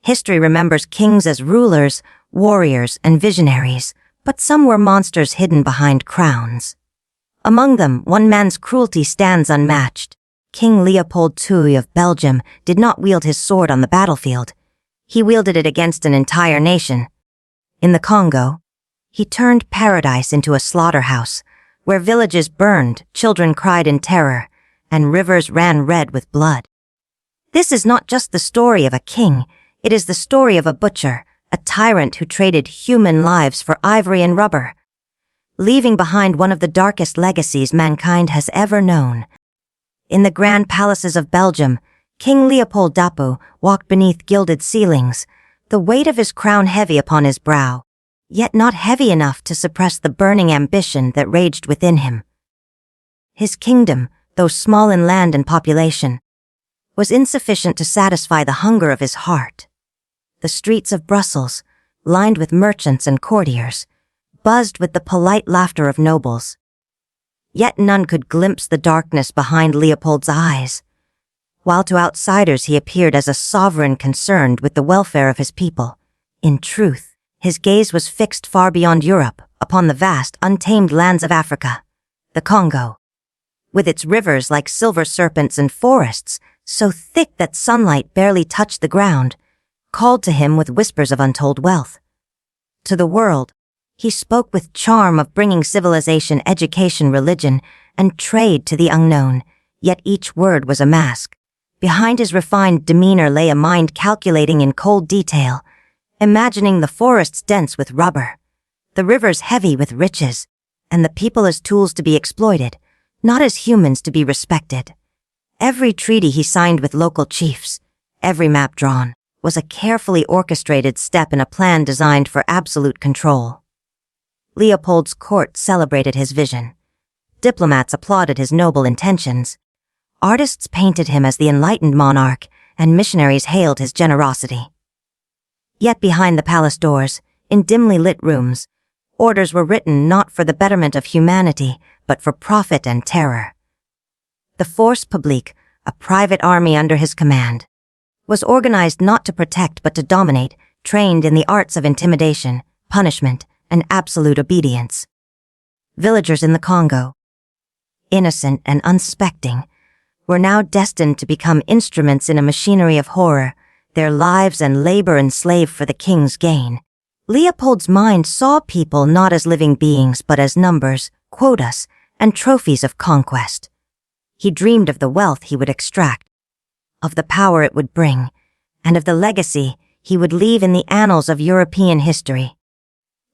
History remembers kings as rulers, warriors, and visionaries, but some were monsters hidden behind crowns. Among them, one man's cruelty stands unmatched. King Leopold II of Belgium did not wield his sword on the battlefield. He wielded it against an entire nation. In the Congo, he turned paradise into a slaughterhouse, where villages burned, children cried in terror, and rivers ran red with blood. This is not just the story of a king, it is the story of a butcher, a tyrant who traded human lives for ivory and rubber, leaving behind one of the darkest legacies mankind has ever known. In the grand palaces of Belgium, King Leopold II walked beneath gilded ceilings, the weight of his crown heavy upon his brow, yet not heavy enough to suppress the burning ambition that raged within him. His kingdom, though small in land and population, was insufficient to satisfy the hunger of his heart. The streets of Brussels, lined with merchants and courtiers, buzzed with the polite laughter of nobles. Yet none could glimpse the darkness behind Leopold's eyes, while to outsiders he appeared as a sovereign concerned with the welfare of his people. In truth, his gaze was fixed far beyond Europe, upon the vast, untamed lands of Africa, the Congo, with its rivers like silver serpents and forests so thick that sunlight barely touched the ground, called to him with whispers of untold wealth. To the world, he spoke with charm of bringing civilization, education, religion, and trade to the unknown, yet each word was a mask. Behind his refined demeanor lay a mind calculating in cold detail, imagining the forests dense with rubber, the rivers heavy with riches, and the people as tools to be exploited, not as humans to be respected. Every treaty he signed with local chiefs, every map drawn, was a carefully orchestrated step in a plan designed for absolute control. Leopold's court celebrated his vision. Diplomats applauded his noble intentions. Artists painted him as the enlightened monarch, and missionaries hailed his generosity. Yet behind the palace doors, in dimly lit rooms, orders were written not for the betterment of humanity, but for profit and terror. The Force Publique, a private army under his command, was organized not to protect but to dominate, trained in the arts of intimidation, punishment, and absolute obedience. Villagers in the Congo, innocent and unsuspecting, were now destined to become instruments in a machinery of horror, their lives and labor enslaved for the king's gain. Leopold's mind saw people not as living beings but as numbers, quotas, and trophies of conquest. He dreamed of the wealth he would extract, of the power it would bring, and of the legacy he would leave in the annals of European history.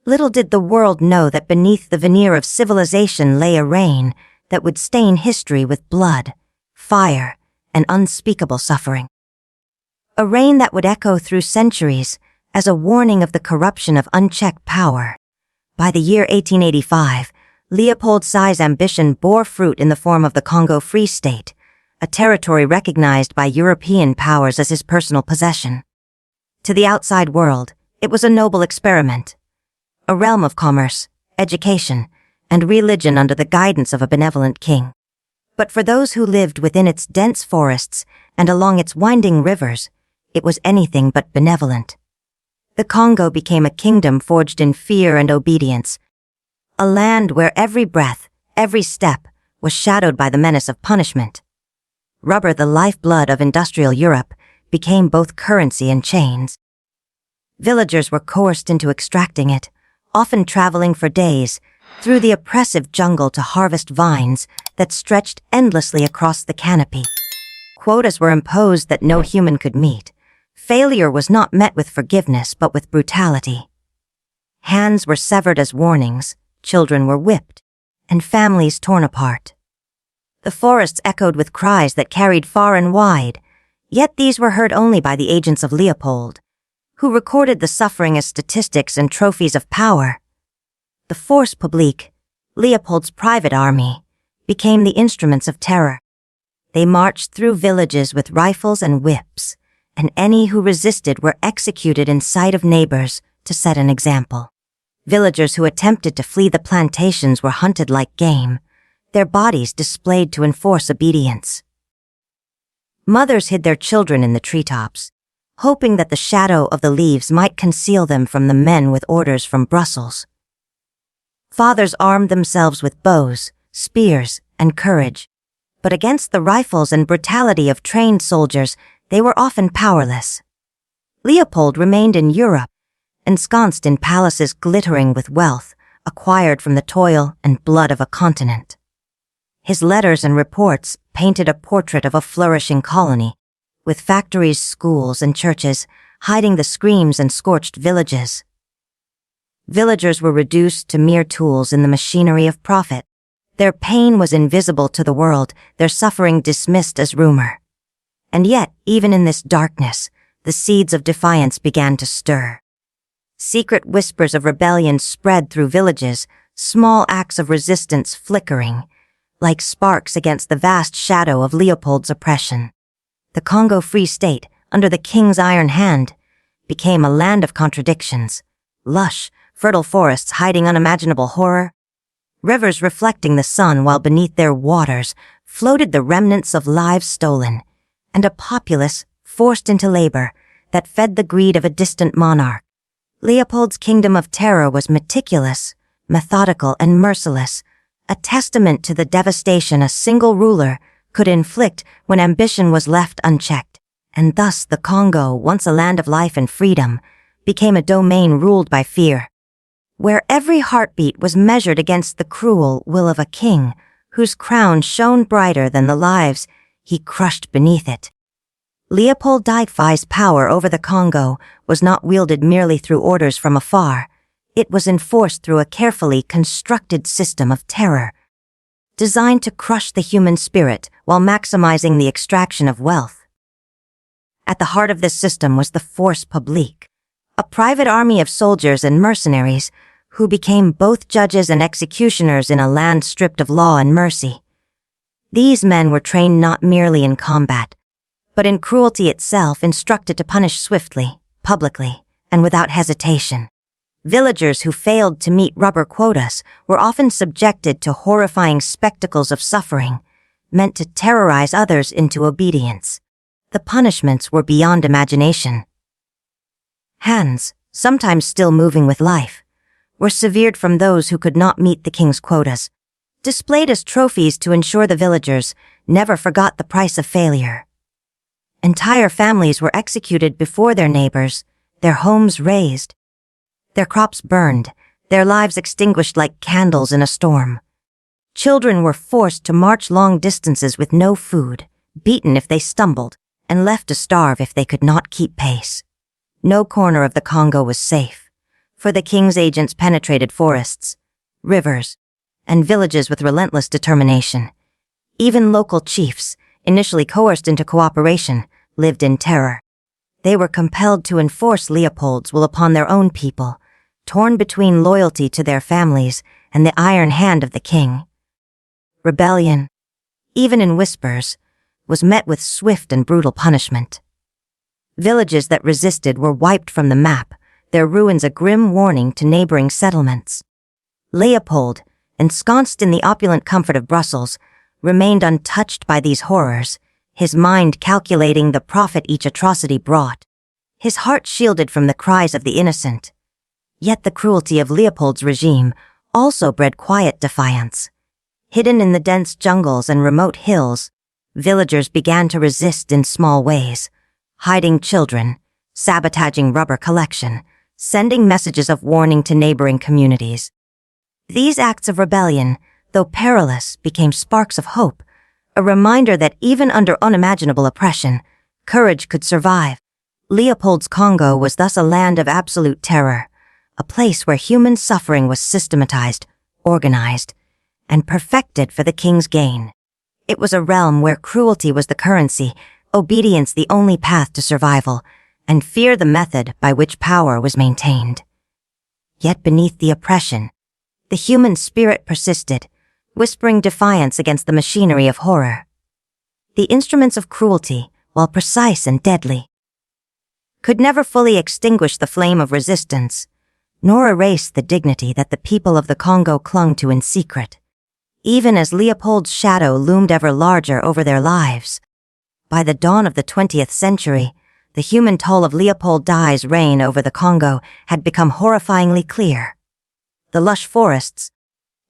Little did the world know that beneath the veneer of civilization lay a reign that would stain history with blood, fire, and unspeakable suffering. A reign that would echo through centuries as a warning of the corruption of unchecked power. By the year 1885, Leopold II's ambition bore fruit in the form of the Congo Free State, a territory recognized by European powers as his personal possession. To the outside world, it was a noble experiment, a realm of commerce, education, and religion under the guidance of a benevolent king. But for those who lived within its dense forests and along its winding rivers, it was anything but benevolent. The Congo became a kingdom forged in fear and obedience, a land where every breath, every step, was shadowed by the menace of punishment. Rubber, the lifeblood of industrial Europe, became both currency and chains. Villagers were coerced into extracting it, often traveling for days through the oppressive jungle to harvest vines that stretched endlessly across the canopy. Quotas were imposed that no human could meet. Failure was not met with forgiveness but with brutality. Hands were severed as warnings, children were whipped, and families torn apart. The forests echoed with cries that carried far and wide, yet these were heard only by the agents of Leopold, who recorded the suffering as statistics and trophies of power. The Force Publique, Leopold's private army, became the instruments of terror. They marched through villages with rifles and whips, and any who resisted were executed in sight of neighbors to set an example. Villagers who attempted to flee the plantations were hunted like game, their bodies displayed to enforce obedience. Mothers hid their children in the treetops, hoping that the shadow of the leaves might conceal them from the men with orders from Brussels. Fathers armed themselves with bows, spears, and courage, but against the rifles and brutality of trained soldiers, they were often powerless. Leopold remained in Europe, ensconced in palaces glittering with wealth, acquired from the toil and blood of a continent. His letters and reports painted a portrait of a flourishing colony, with factories, schools, and churches hiding the screams and scorched villages. Villagers were reduced to mere tools in the machinery of profit. Their pain was invisible to the world, their suffering dismissed as rumor. And yet, even in this darkness, the seeds of defiance began to stir. Secret whispers of rebellion spread through villages, small acts of resistance flickering, like sparks against the vast shadow of Leopold's oppression. The Congo Free State, under the king's iron hand, became a land of contradictions. Lush, fertile forests hiding unimaginable horror, rivers reflecting the sun while beneath their waters floated the remnants of lives stolen, and a populace forced into labor that fed the greed of a distant monarch. Leopold's kingdom of terror was meticulous, methodical, and merciless, a testament to the devastation a single ruler could inflict when ambition was left unchecked. And thus the Congo, once a land of life and freedom, became a domain ruled by fear, where every heartbeat was measured against the cruel will of a king whose crown shone brighter than the lives he crushed beneath it. Leopold II's power over the Congo was not wielded merely through orders from afar. It was enforced through a carefully constructed system of terror, designed to crush the human spirit while maximizing the extraction of wealth. At the heart of this system was the Force Publique, a private army of soldiers and mercenaries who became both judges and executioners in a land stripped of law and mercy. These men were trained not merely in combat, but in cruelty itself, instructed to punish swiftly, publicly, and without hesitation. Villagers who failed to meet rubber quotas were often subjected to horrifying spectacles of suffering, meant to terrorize others into obedience. The punishments were beyond imagination. Hands, sometimes still moving with life, were severed from those who could not meet the king's quotas, displayed as trophies to ensure the villagers never forgot the price of failure. Entire families were executed before their neighbors, their homes razed, their crops burned, their lives extinguished like candles in a storm. Children were forced to march long distances with no food, beaten if they stumbled, and left to starve if they could not keep pace. No corner of the Congo was safe, for the king's agents penetrated forests, rivers, and villages with relentless determination. Even local chiefs, initially coerced into cooperation, lived in terror. They were compelled to enforce Leopold's will upon their own people, torn between loyalty to their families and the iron hand of the king. Rebellion, even in whispers, was met with swift and brutal punishment. Villages that resisted were wiped from the map, their ruins a grim warning to neighboring settlements. Leopold, ensconced in the opulent comfort of Brussels, remained untouched by these horrors, his mind calculating the profit each atrocity brought, his heart shielded from the cries of the innocent. Yet the cruelty of Leopold's regime also bred quiet defiance. Hidden in the dense jungles and remote hills, villagers began to resist in small ways, hiding children, sabotaging rubber collection, sending messages of warning to neighboring communities. These acts of rebellion, though perilous, became sparks of hope, a reminder that even under unimaginable oppression, courage could survive. Leopold's Congo was thus a land of absolute terror, a place where human suffering was systematized, organized, and perfected for the king's gain. It was a realm where cruelty was the currency, obedience the only path to survival, and fear the method by which power was maintained. Yet beneath the oppression, the human spirit persisted, whispering defiance against the machinery of horror. The instruments of cruelty, while precise and deadly, could never fully extinguish the flame of resistance, nor erase the dignity that the people of the Congo clung to in secret, even as Leopold's shadow loomed ever larger over their lives. By the dawn of the 20th century, the human toll of Leopold II's reign over the Congo had become horrifyingly clear. The lush forests,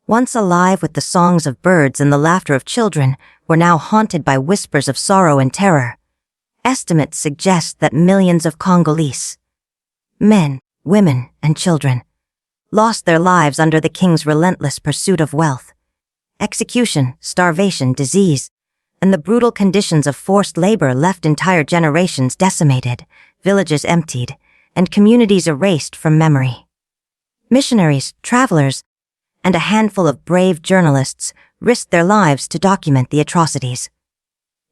once alive with the songs of birds and the laughter of children, were now haunted by whispers of sorrow and terror. Estimates suggest that millions of Congolese, men, women, and children, lost their lives under the king's relentless pursuit of wealth. Execution, starvation, disease, and the brutal conditions of forced labor left entire generations decimated, villages emptied, and communities erased from memory. Missionaries, travelers, and a handful of brave journalists risked their lives to document the atrocities.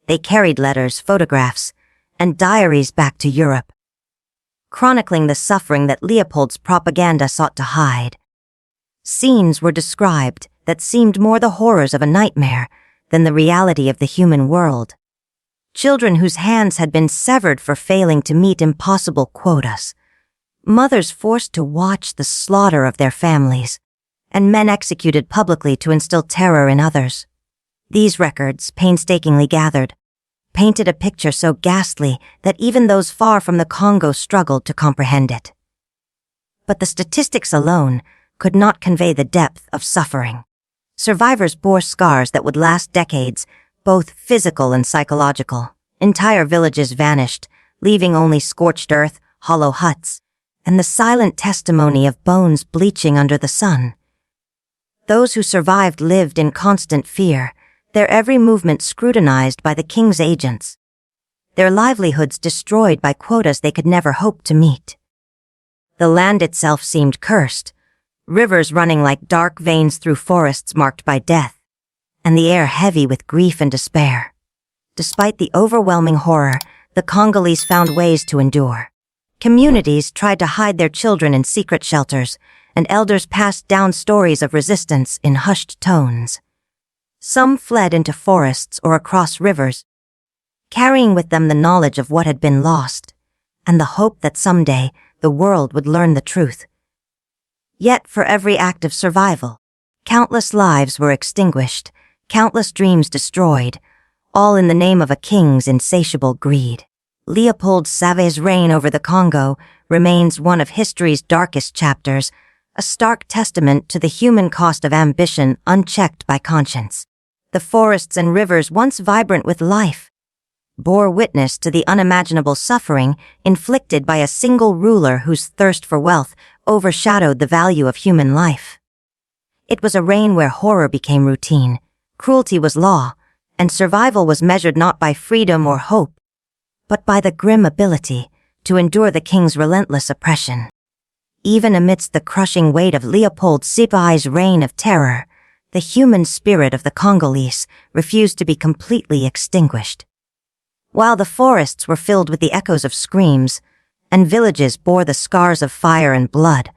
They carried letters, photographs, and diaries back to Europe, chronicling the suffering that Leopold's propaganda sought to hide. Scenes were described that seemed more the horrors of a nightmare than the reality of the human world. Children whose hands had been severed for failing to meet impossible quotas, mothers forced to watch the slaughter of their families, and men executed publicly to instill terror in others. These records, painstakingly gathered, painted a picture so ghastly that even those far from the Congo struggled to comprehend it. But the statistics alone could not convey the depth of suffering. Survivors bore scars that would last decades, both physical and psychological. Entire villages vanished, leaving only scorched earth, hollow huts, and the silent testimony of bones bleaching under the sun. Those who survived lived in constant fear, their every movement scrutinized by the king's agents, their livelihoods destroyed by quotas they could never hope to meet. The land itself seemed cursed, rivers running like dark veins through forests marked by death, and the air heavy with grief and despair. Despite the overwhelming horror, the Congolese found ways to endure. Communities tried to hide their children in secret shelters, and elders passed down stories of resistance in hushed tones. Some fled into forests or across rivers, carrying with them the knowledge of what had been lost, and the hope that someday the world would learn the truth. Yet for every act of survival, countless lives were extinguished, countless dreams destroyed, all in the name of a king's insatiable greed. Leopold II's reign over the Congo remains one of history's darkest chapters, a stark testament to the human cost of ambition unchecked by conscience. The forests and rivers, once vibrant with life, bore witness to the unimaginable suffering inflicted by a single ruler whose thirst for wealth overshadowed the value of human life. It was a reign where horror became routine, cruelty was law, and survival was measured not by freedom or hope, but by the grim ability to endure the king's relentless oppression. Even amidst the crushing weight of Leopold II's reign of terror, the human spirit of the Congolese refused to be completely extinguished. While the forests were filled with the echoes of screams, and villages bore the scars of fire and blood,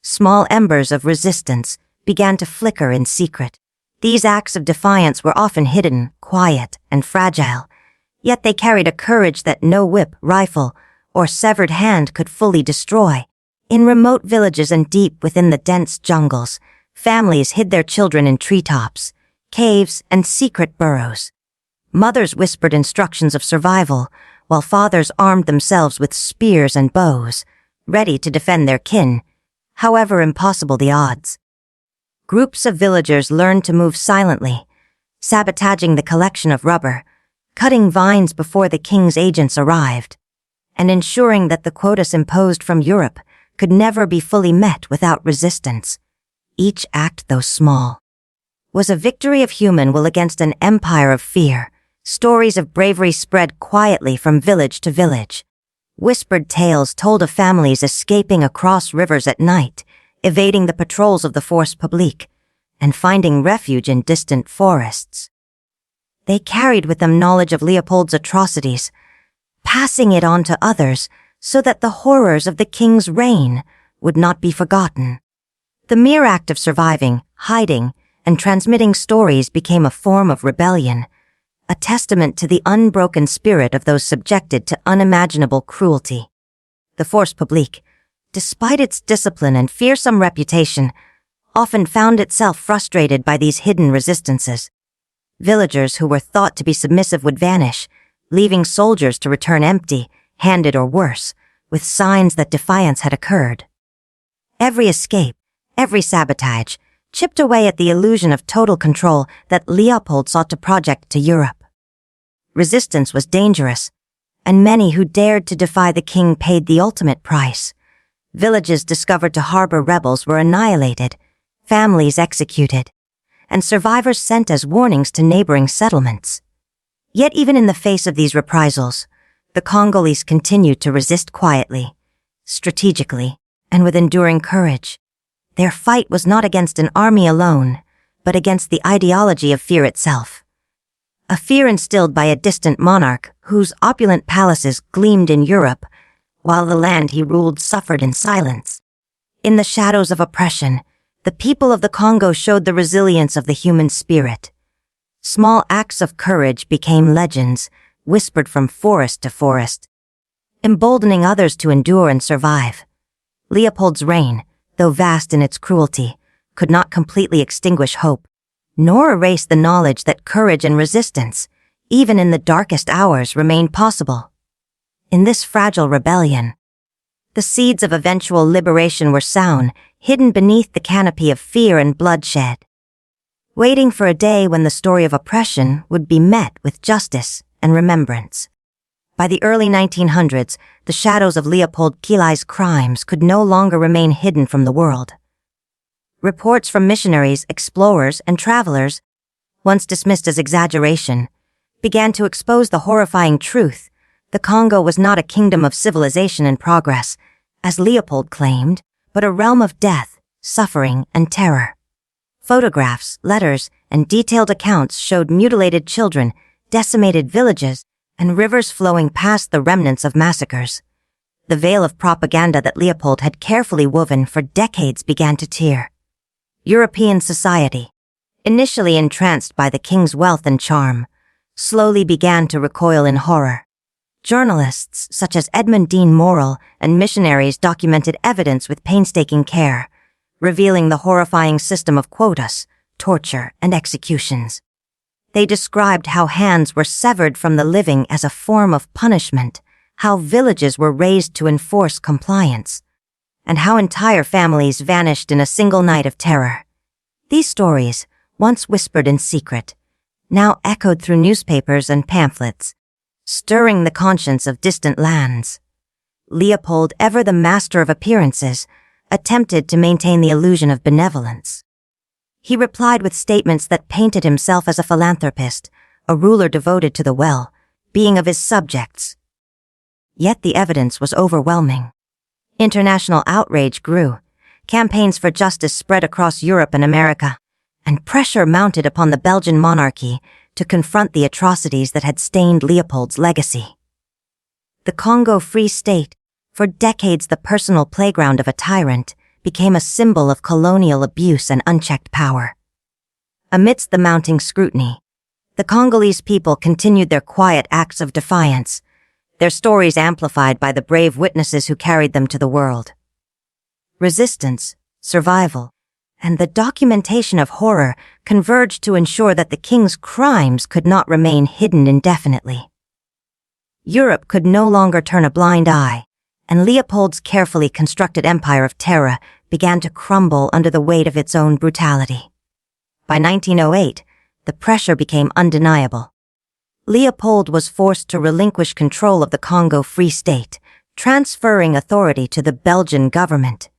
small embers of resistance began to flicker in secret. These acts of defiance were often hidden, quiet, and fragile, yet they carried a courage that no whip, rifle, or severed hand could fully destroy. In remote villages and deep within the dense jungles, families hid their children in treetops, caves, and secret burrows. Mothers whispered instructions of survival, while fathers armed themselves with spears and bows, ready to defend their kin, however impossible the odds. Groups of villagers learned to move silently, sabotaging the collection of rubber, cutting vines before the king's agents arrived, and ensuring that the quotas imposed from Europe could never be fully met without resistance. Each act, though small, was a victory of human will against an empire of fear. Stories of bravery spread quietly from village to village. Whispered tales told of families escaping across rivers at night, evading the patrols of the force publique, and finding refuge in distant forests. They carried with them knowledge of Leopold's atrocities, passing it on to others so that the horrors of the king's reign would not be forgotten. The mere act of surviving, hiding, and transmitting stories became a form of rebellion, a testament to the unbroken spirit of those subjected to unimaginable cruelty. The force publique, despite its discipline and fearsome reputation, often found itself frustrated by these hidden resistances. Villagers who were thought to be submissive would vanish, leaving soldiers to return empty, handed or worse, with signs that defiance had occurred. Every escape, every sabotage, chipped away at the illusion of total control that Leopold sought to project to Europe. Resistance was dangerous, and many who dared to defy the king paid the ultimate price. Villages discovered to harbor rebels were annihilated, families executed, and survivors sent as warnings to neighboring settlements. Yet even in the face of these reprisals, the Congolese continued to resist quietly, strategically, and with enduring courage. Their fight was not against an army alone, but against the ideology of fear itself. A fear instilled by a distant monarch whose opulent palaces gleamed in Europe, while the land he ruled suffered in silence. In the shadows of oppression, the people of the Congo showed the resilience of the human spirit. Small acts of courage became legends, whispered from forest to forest, emboldening others to endure and survive. Leopold's reign, though vast in its cruelty, could not completely extinguish hope, nor erase the knowledge that courage and resistance, even in the darkest hours, remained possible. In this fragile rebellion, the seeds of eventual liberation were sown, hidden beneath the canopy of fear and bloodshed, waiting for a day when the story of oppression would be met with justice and remembrance. By the early 1900s, the shadows of Leopold II's crimes could no longer remain hidden from the world. Reports from missionaries, explorers, and travelers, once dismissed as exaggeration, began to expose the horrifying truth. The Congo was not a kingdom of civilization and progress, as Leopold claimed, but a realm of death, suffering, and terror. Photographs, letters, and detailed accounts showed mutilated children, decimated villages, and rivers flowing past the remnants of massacres. The veil of propaganda that Leopold had carefully woven for decades began to tear. European society, initially entranced by the king's wealth and charm, slowly began to recoil in horror. Journalists such as Edmund Dean Morrill and missionaries documented evidence with painstaking care, revealing the horrifying system of quotas, torture, and executions. They described how hands were severed from the living as a form of punishment, how villages were razed to enforce compliance, and how entire families vanished in a single night of terror. These stories, once whispered in secret, now echoed through newspapers and pamphlets, stirring the conscience of distant lands. Leopold, ever the master of appearances, attempted to maintain the illusion of benevolence. He replied with statements that painted himself as a philanthropist, a ruler devoted to the well-being of his subjects. Yet the evidence was overwhelming. International outrage grew, campaigns for justice spread across Europe and America, and pressure mounted upon the Belgian monarchy to confront the atrocities that had stained Leopold's legacy. The Congo Free State, for decades the personal playground of a tyrant, became a symbol of colonial abuse and unchecked power. Amidst the mounting scrutiny, the Congolese people continued their quiet acts of defiance, their stories amplified by the brave witnesses who carried them to the world. Resistance, survival, and the documentation of horror converged to ensure that the king's crimes could not remain hidden indefinitely. Europe could no longer turn a blind eye, and Leopold's carefully constructed empire of terror began to crumble under the weight of its own brutality. By 1908, the pressure became undeniable. Leopold was forced to relinquish control of the Congo Free State, transferring authority to the Belgian government.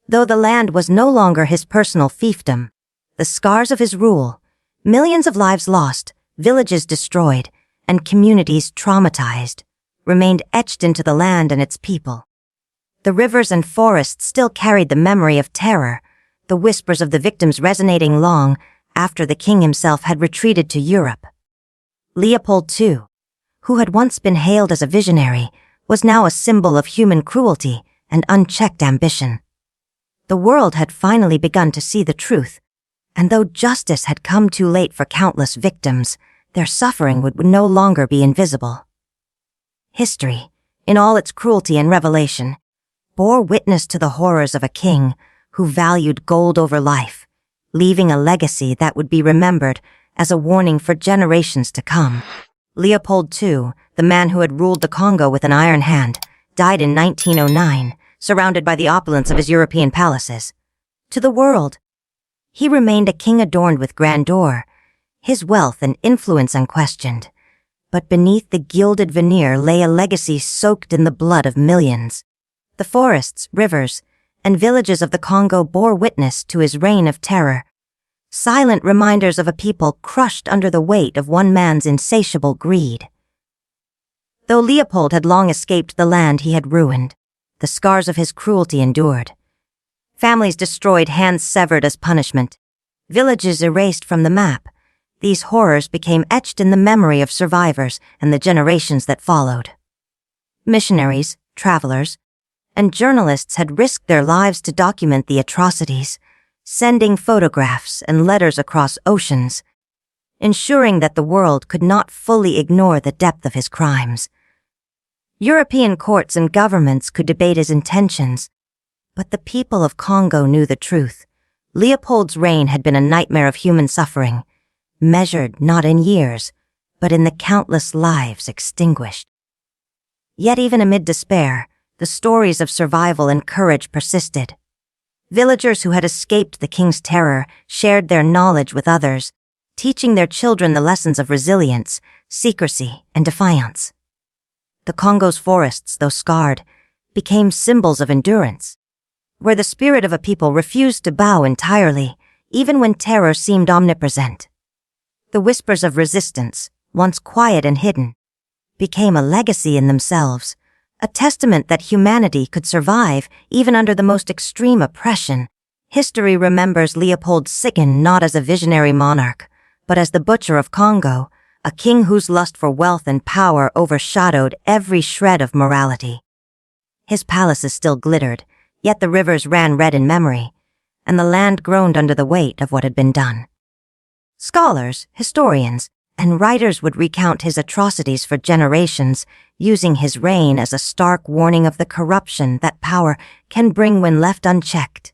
Though the land was no longer his personal fiefdom, the scars of his rule, millions of lives lost, villages destroyed, and communities traumatized, remained etched into the land and its people. The rivers and forests still carried the memory of terror, the whispers of the victims resonating long after the king himself had retreated to Europe. Leopold II, who had once been hailed as a visionary, was now a symbol of human cruelty and unchecked ambition. The world had finally begun to see the truth, and though justice had come too late for countless victims, their suffering would no longer be invisible. History, in all its cruelty and revelation, bore witness to the horrors of a king who valued gold over life, leaving a legacy that would be remembered as a warning for generations to come. Leopold II, the man who had ruled the Congo with an iron hand, died in 1909, surrounded by the opulence of his European palaces. To the world, he remained a king adorned with grandeur, his wealth and influence unquestioned. But beneath the gilded veneer lay a legacy soaked in the blood of millions. The forests, rivers, and villages of the Congo bore witness to his reign of terror, silent reminders of a people crushed under the weight of one man's insatiable greed. Though Leopold had long escaped the land he had ruined, the scars of his cruelty endured. Families destroyed, hands severed as punishment, villages erased from the map. These horrors became etched in the memory of survivors and the generations that followed. Missionaries, travelers, and journalists had risked their lives to document the atrocities, sending photographs and letters across oceans, ensuring that the world could not fully ignore the depth of his crimes. European courts and governments could debate his intentions, but the people of Congo knew the truth. Leopold's reign had been a nightmare of human suffering, measured not in years, but in the countless lives extinguished. Yet even amid despair, the stories of survival and courage persisted. Villagers who had escaped the king's terror shared their knowledge with others, teaching their children the lessons of resilience, secrecy, and defiance. The Congo's forests, though scarred, became symbols of endurance, where the spirit of a people refused to bow entirely, even when terror seemed omnipresent. The whispers of resistance, once quiet and hidden, became a legacy in themselves, a testament that humanity could survive even under the most extreme oppression. History remembers Leopold II not as a visionary monarch, but as the Butcher of Congo, a king whose lust for wealth and power overshadowed every shred of morality. His palaces still glittered, yet the rivers ran red in memory, and the land groaned under the weight of what had been done. Scholars, historians, and writers would recount his atrocities for generations, using his reign as a stark warning of the corruption that power can bring when left unchecked.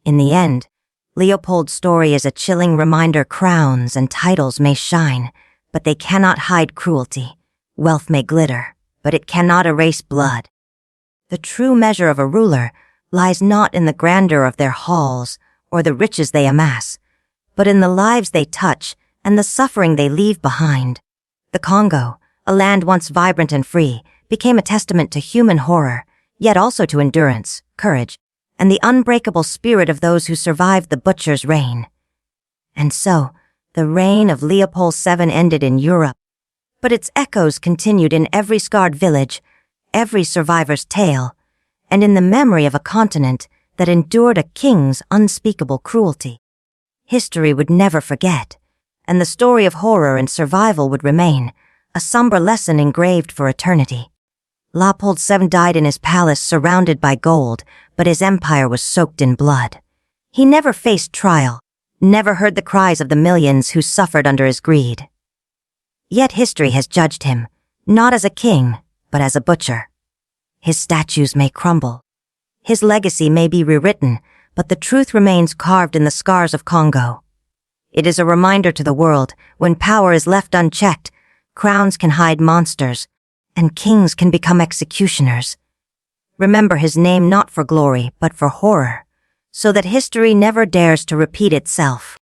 In the end, Leopold's story is a chilling reminder: crowns and titles may shine, but they cannot hide cruelty. Wealth may glitter, but it cannot erase blood. The true measure of a ruler lies not in the grandeur of their halls or the riches they amass, but in the lives they touch and the suffering they leave behind. The Congo, a land once vibrant and free, became a testament to human horror, yet also to endurance, courage, and the unbreakable spirit of those who survived the butcher's reign. And so, the reign of Leopold II ended in Europe, but its echoes continued in every scarred village, every survivor's tale, and in the memory of a continent that endured a king's unspeakable cruelty. History would never forget, and the story of horror and survival would remain, a somber lesson engraved for eternity. Leopold II died in his palace surrounded by gold, but his empire was soaked in blood. He never faced trial, never heard the cries of the millions who suffered under his greed. Yet history has judged him, not as a king, but as a butcher. His statues may crumble, his legacy may be rewritten, but the truth remains carved in the scars of Congo. It is a reminder to the world: when power is left unchecked, crowns can hide monsters, and kings can become executioners. Remember his name not for glory, but for horror, so that history never dares to repeat itself.